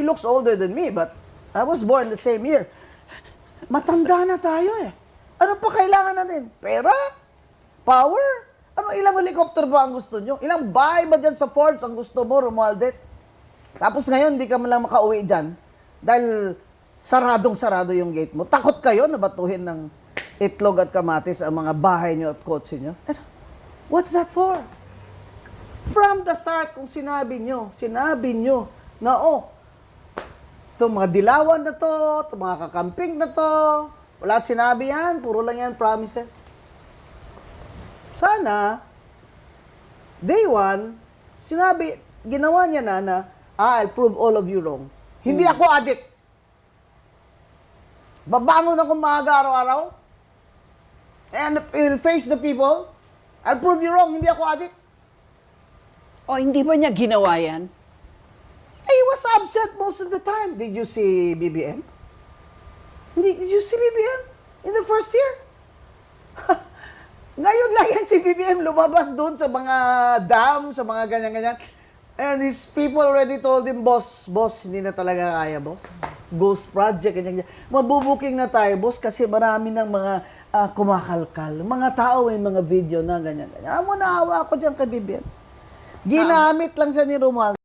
looks older than me, but I was born the same year. Matanda na tayo eh. Ano pa kailangan natin? Pera? Power? Ano, ilang helicopter ba ang gusto nyo? Ilang bahay ba dyan sa Forbes ang gusto mo, Romualdez? Tapos ngayon, hindi ka man lang makauwi dyan dahil saradong-sarado yung gate mo. Takot kayo na batuhin ng itlog at kamatis ang mga bahay nyo at kotse nyo? What's that for? From the start, kung sinabi nyo na, itong mga dilawan na to, itong mga kakamping na to, wala at sinabi yan, puro lang yan promises. Sana, day one, ginawa niya na, I'll prove all of you wrong. Hindi ako addict. Babangon ako maaga araw-araw, and will face the people, I'll prove you wrong, hindi ako addict. O, hindi ba niya ginawa yan? He was absent most of the time. Did you see BBM? Did you see BBM in the first year? Ngayon lang yan si BBM lumabas doon sa mga dam, sa mga ganyan-ganyan. And his people already told him, boss, hindi na talaga kaya, boss. Ghost project, ganyan-ganyan. Mabubuking na tayo, boss, kasi marami ng mga kumakalkal. Mga tao may mga video na ganyan-ganyan. Alam mo, naawa ako dyan kay BBM. Ginamit lang siya ni Romualdez.